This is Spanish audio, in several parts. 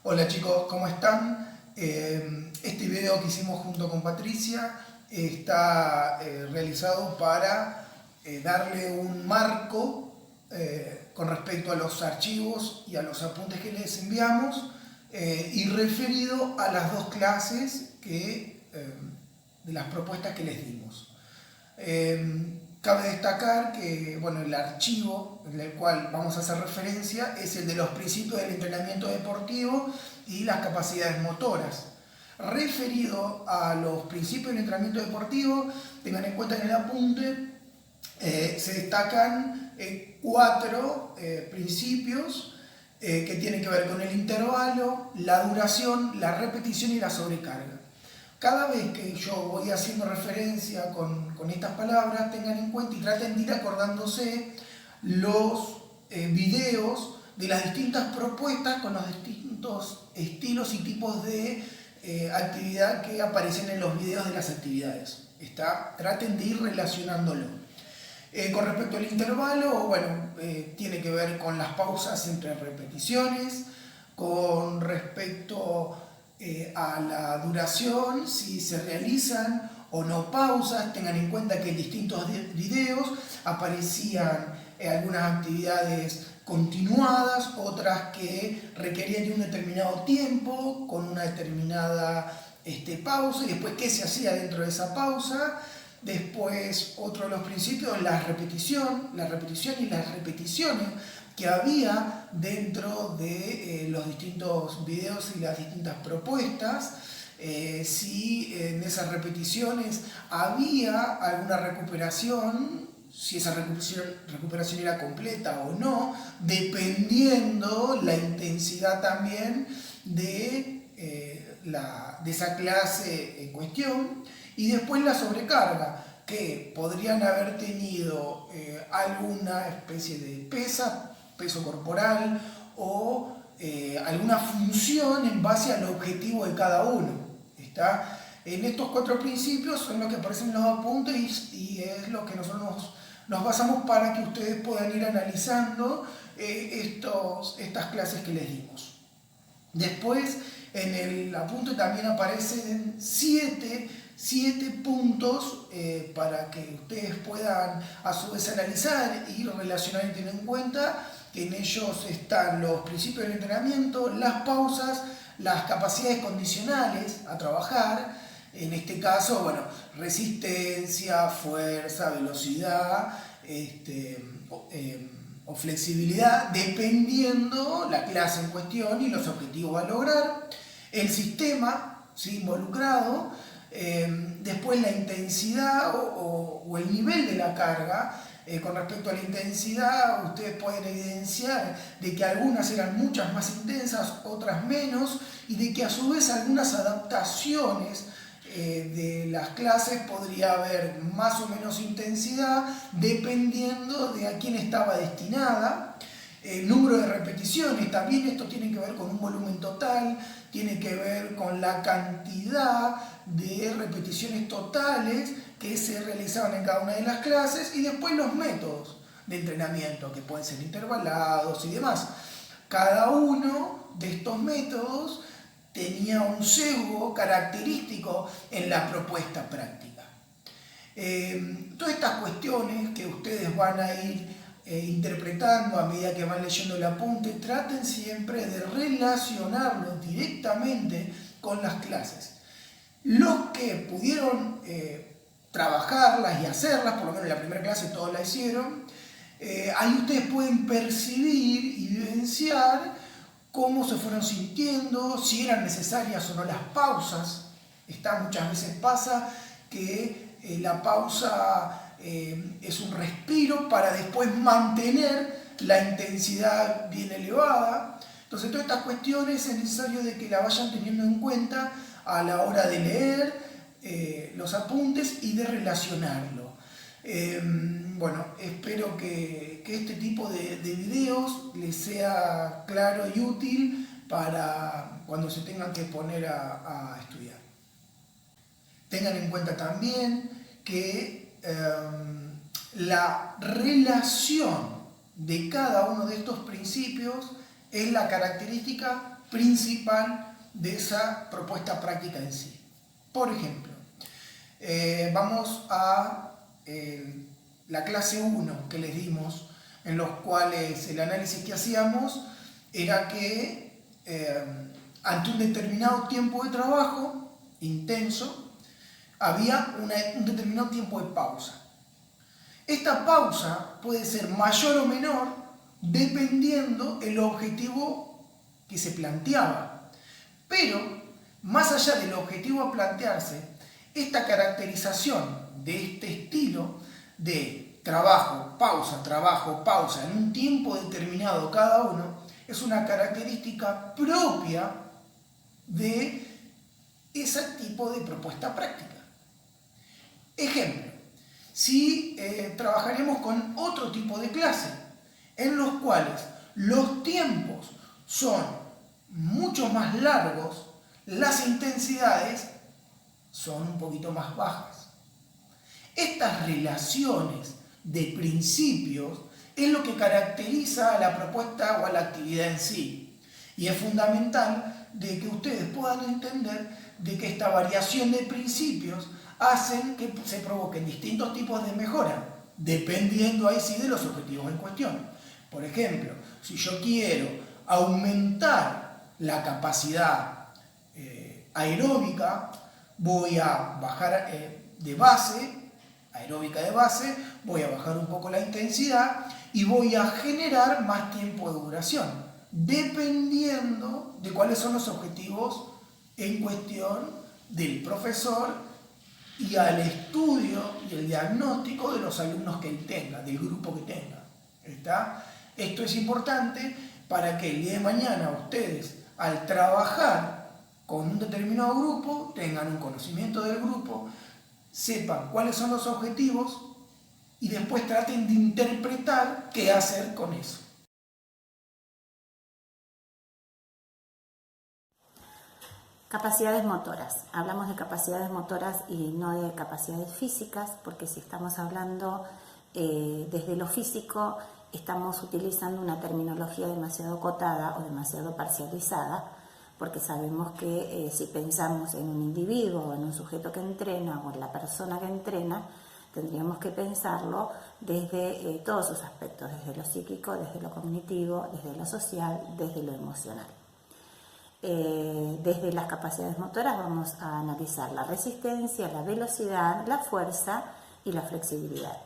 Hola chicos, ¿cómo están? Este video que hicimos junto con Patricia está realizado para darle un marco con respecto a los archivos y a los apuntes que les enviamos y referido a las dos clases de las propuestas que les dimos. Cabe destacar que bueno, el archivo en el cual vamos a hacer referencia es el de los principios del entrenamiento deportivo y las capacidades motoras. Referido a los principios del entrenamiento deportivo, tengan en cuenta en el apunte se destacan cuatro principios que tienen que ver con el intervalo, la duración, la repetición y la sobrecarga. Cada vez que yo voy haciendo referencia con estas palabras, tengan en cuenta y traten de ir acordándose los videos de las distintas propuestas con los distintos estilos y tipos de actividad que aparecen en los videos de las actividades. Traten de ir relacionándolo. Con respecto al intervalo, bueno, tiene que ver con las pausas entre repeticiones. Con respecto a la duración, si se realizan o no pausas, tengan en cuenta que en distintos videos aparecían algunas actividades continuadas, otras que requerían de un determinado tiempo, con una determinada pausa, y después qué se hacía dentro de esa pausa. Después, otro de los principios, la repetición y las repeticiones que había dentro de los distintos videos y las distintas propuestas. Si en esas repeticiones había alguna recuperación, si esa recuperación era completa o no, dependiendo la intensidad también de esa clase en cuestión. Y después la sobrecarga, que podrían haber tenido alguna especie de peso corporal o alguna función en base al objetivo de cada uno. En estos cuatro principios son los que aparecen en los apuntes y es lo que nosotros nos basamos para que ustedes puedan ir analizando estas clases que les dimos. Después, en el apunte también aparecen siete puntos para que ustedes puedan a su vez analizar y relacionar y tener en cuenta que en ellos están los principios del entrenamiento, las pausas, las capacidades condicionales a trabajar, en este caso, bueno, resistencia, fuerza, velocidad, o flexibilidad, dependiendo la clase en cuestión y los objetivos a lograr, el sistema, ¿sí?, involucrado, después la intensidad o el nivel de la carga. Con respecto a la intensidad, ustedes pueden evidenciar de que algunas eran muchas más intensas, otras menos, y de que a su vez algunas adaptaciones de las clases podría haber más o menos intensidad dependiendo de a quién estaba destinada. El número de repeticiones, también esto tiene que ver con un volumen total, tiene que ver con la cantidad de repeticiones totales que se realizaban en cada una de las clases, y después los métodos de entrenamiento, que pueden ser intervalados y demás. Cada uno de estos métodos tenía un sesgo característico en la propuesta práctica. Todas estas cuestiones que ustedes van a ir interpretando a medida que van leyendo el apunte, traten siempre de relacionarlo directamente con las clases. Los que pudieron trabajarlas y hacerlas, por lo menos en la primera clase todos la hicieron, ahí ustedes pueden percibir y vivenciar cómo se fueron sintiendo, si eran necesarias o no las pausas. Muchas veces pasa que la pausa es un respiro para después mantener la intensidad bien elevada. Entonces, todas estas cuestiones es necesario de que la vayan teniendo en cuenta a la hora de leer los apuntes y de relacionarlo. Bueno, espero que este tipo de videos les sea claro y útil para cuando se tengan que poner a estudiar. Tengan en cuenta también que la relación de cada uno de estos principios es la característica principal de esa propuesta práctica en sí. Por ejemplo, vamos a la clase 1 que les dimos, en los cuales el análisis que hacíamos era que ante un determinado tiempo de trabajo intenso, había un determinado tiempo de pausa. Esta pausa puede ser mayor o menor dependiendo el objetivo que se planteaba. Pero, más allá del objetivo a plantearse, esta caracterización de este estilo de trabajo, pausa, en un tiempo determinado cada uno, es una característica propia de ese tipo de propuesta práctica. Ejemplo, si trabajaremos con otro tipo de clase, en los cuales los tiempos son mucho más largos, las intensidades son un poquito más bajas. Estas relaciones de principios es lo que caracteriza a la propuesta o a la actividad en sí. Y es fundamental de que ustedes puedan entender de que esta variación de principios hacen que se provoquen distintos tipos de mejora, dependiendo ahí sí de los objetivos en cuestión. Por ejemplo, si yo quiero aumentar la capacidad aeróbica, voy a bajar de base, aeróbica de base, voy a bajar un poco la intensidad y voy a generar más tiempo de duración, dependiendo de cuáles son los objetivos en cuestión del profesor y al estudio y el diagnóstico de los alumnos que él tenga, del grupo que tenga. ¿Está? Esto es importante para que el día de mañana ustedes, al trabajar con un determinado grupo, tengan un conocimiento del grupo, sepan cuáles son los objetivos y después traten de interpretar qué hacer con eso. Capacidades motoras. Hablamos de capacidades motoras y no de capacidades físicas, porque si estamos hablando desde lo físico, estamos utilizando una terminología demasiado acotada o demasiado parcializada, porque sabemos que si pensamos en un individuo o en un sujeto que entrena o en la persona que entrena, tendríamos que pensarlo desde todos sus aspectos, desde lo psíquico, desde lo cognitivo, desde lo social, desde lo emocional. Desde las capacidades motoras vamos a analizar la resistencia, la velocidad, la fuerza y la flexibilidad.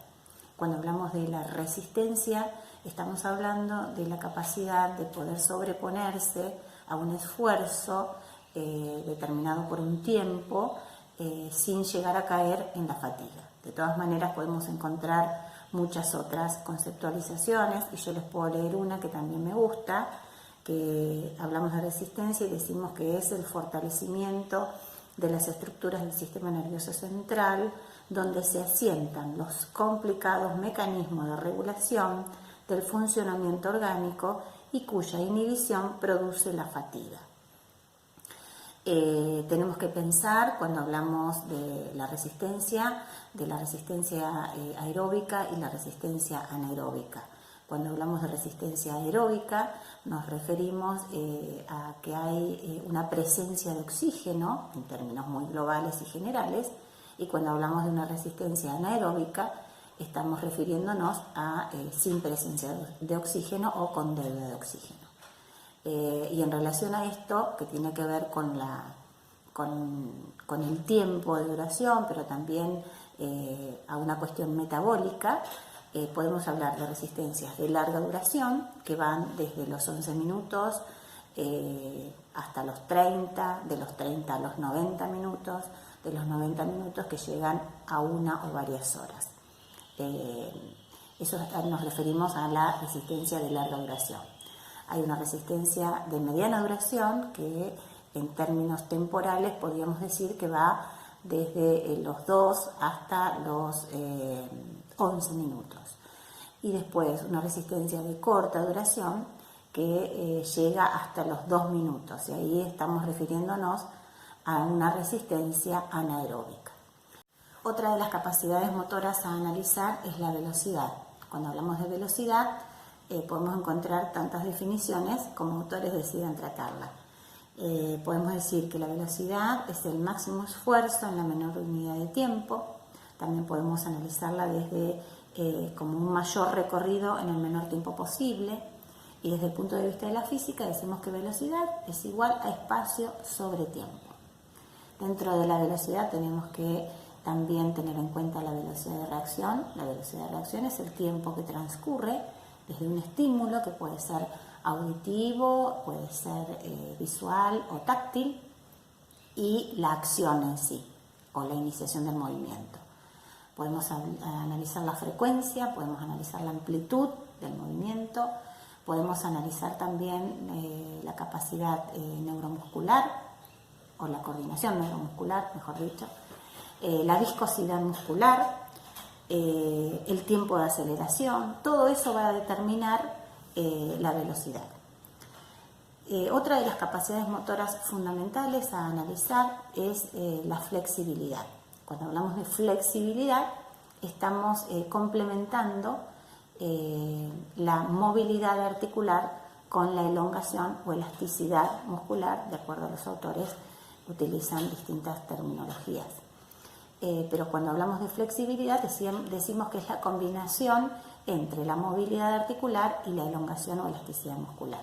Cuando hablamos de la resistencia, estamos hablando de la capacidad de poder sobreponerse a un esfuerzo determinado por un tiempo sin llegar a caer en la fatiga. De todas maneras podemos encontrar muchas otras conceptualizaciones y yo les puedo leer una que también me gusta, que hablamos de resistencia y decimos que es el fortalecimiento de las estructuras del sistema nervioso central, donde se asientan los complicados mecanismos de regulación del funcionamiento orgánico y cuya inhibición produce la fatiga. Tenemos que pensar, cuando hablamos de la resistencia aeróbica y la resistencia anaeróbica. Cuando hablamos de resistencia aeróbica nos referimos a que hay una presencia de oxígeno en términos muy globales y generales, y cuando hablamos de una resistencia anaeróbica estamos refiriéndonos a sin presencia de oxígeno o con deuda de oxígeno. Y en relación a esto, que tiene que ver con el tiempo de duración, pero también a una cuestión metabólica, podemos hablar de resistencias de larga duración, que van desde los 11 minutos hasta los 30, de los 30 a los 90 minutos, de los 90 minutos que llegan a una o varias horas. Eso nos referimos a la resistencia de larga duración. Hay una resistencia de mediana duración que en términos temporales podríamos decir que va desde los 2 hasta los 11 minutos. Y después una resistencia de corta duración que llega hasta los 2 minutos. Y ahí estamos refiriéndonos a una resistencia anaeróbica. Otra de las capacidades motoras a analizar es la velocidad. Cuando hablamos de velocidad, podemos encontrar tantas definiciones como autores decidan tratarla. Podemos decir que la velocidad es el máximo esfuerzo en la menor unidad de tiempo. También podemos analizarla desde como un mayor recorrido en el menor tiempo posible. Y desde el punto de vista de la física decimos que velocidad es igual a espacio sobre tiempo. Dentro de la velocidad tenemos que también tener en cuenta la velocidad de reacción. La velocidad de reacción es el tiempo que transcurre desde un estímulo que puede ser auditivo, puede ser visual o táctil, y la acción en sí, o la iniciación del movimiento. Podemos analizar la frecuencia, podemos analizar la amplitud del movimiento, podemos analizar también la capacidad neuromuscular, o la coordinación neuromuscular, mejor dicho, la viscosidad muscular, el tiempo de aceleración. Todo eso va a determinar la velocidad. Otra de las capacidades motoras fundamentales a analizar es la flexibilidad. Cuando hablamos de flexibilidad, estamos complementando la movilidad articular con la elongación o elasticidad muscular. De acuerdo a los autores, utilizan distintas terminologías. Pero cuando hablamos de flexibilidad decimos que es la combinación entre la movilidad articular y la elongación o elasticidad muscular.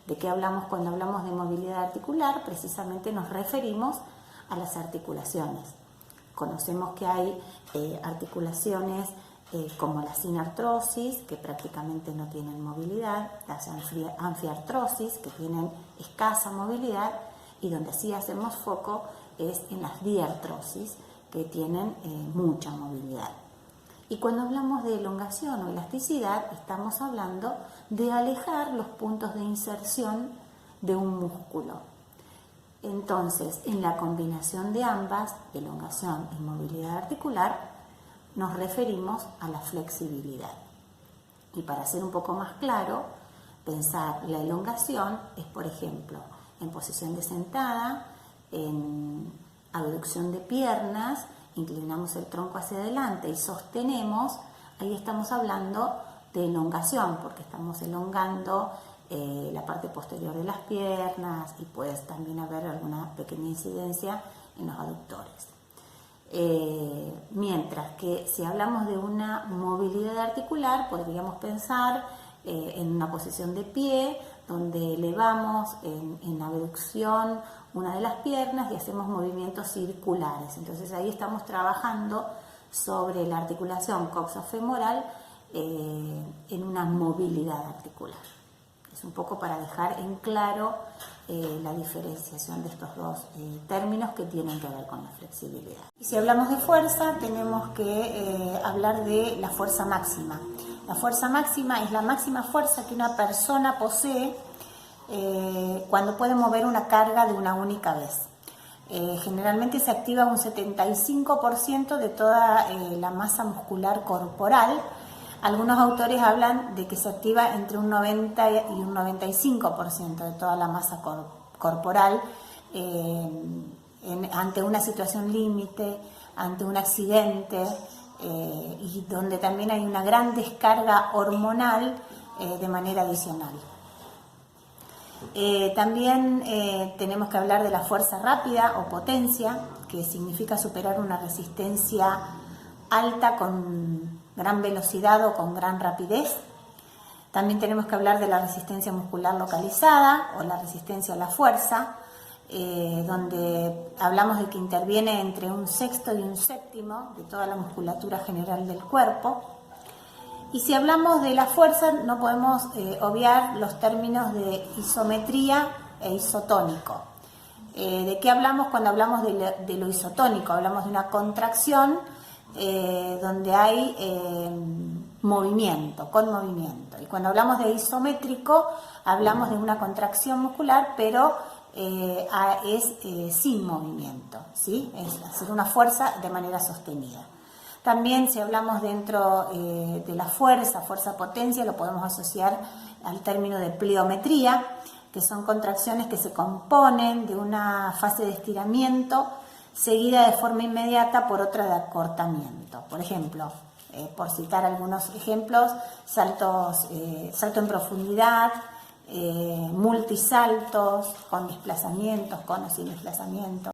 ¿De qué hablamos cuando hablamos de movilidad articular? Precisamente nos referimos a las articulaciones. Conocemos que hay articulaciones como la sinartrosis, que prácticamente no tienen movilidad, las anfiartrosis, que tienen escasa movilidad, y donde sí hacemos foco es en las diartrosis, que tienen mucha movilidad. Y cuando hablamos de elongación o elasticidad, estamos hablando de alejar los puntos de inserción de un músculo. Entonces, en la combinación de ambas, elongación y movilidad articular, nos referimos a la flexibilidad. Y para ser un poco más claro, pensar la elongación es, por ejemplo, en posición de sentada, en abducción de piernas, inclinamos el tronco hacia adelante y sostenemos. Ahí estamos hablando de elongación, porque estamos elongando la parte posterior de las piernas, y puede también haber alguna pequeña incidencia en los aductores. Mientras que si hablamos de una movilidad articular, podríamos pensar en una posición de pie, donde elevamos en abducción una de las piernas y hacemos movimientos circulares. Entonces ahí estamos trabajando sobre la articulación coxofemoral en una movilidad articular. Es un poco para dejar en claro la diferenciación de estos dos términos que tienen que ver con la flexibilidad. Y si hablamos de fuerza, tenemos que hablar de la fuerza máxima. La fuerza máxima es la máxima fuerza que una persona posee cuando puede mover una carga de una única vez. Generalmente se activa un 75% de toda la masa muscular corporal. Algunos autores hablan de que se activa entre un 90 y un 95% de toda la masa corporal ante una situación límite, ante un accidente, y donde también hay una gran descarga hormonal de manera adicional. También tenemos que hablar de la fuerza rápida o potencia, que significa superar una resistencia alta con gran velocidad o con gran rapidez. También tenemos que hablar de la resistencia muscular localizada o la resistencia a la fuerza, donde hablamos de que interviene entre un sexto y un séptimo de toda la musculatura general del cuerpo. Y si hablamos de la fuerza, no podemos obviar los términos de isometría e isotónico. ¿De qué hablamos cuando hablamos de lo isotónico? Hablamos de una contracción donde hay movimiento, con movimiento. Y cuando hablamos de isométrico, hablamos de una contracción muscular, pero es sin movimiento, ¿sí? Es hacer una fuerza de manera sostenida. También, si hablamos dentro de la fuerza-potencia, lo podemos asociar al término de pliometría, que son contracciones que se componen de una fase de estiramiento seguida de forma inmediata por otra de acortamiento. Por ejemplo, por citar algunos ejemplos, salto en profundidad, multisaltos, con desplazamientos, con o sin desplazamiento.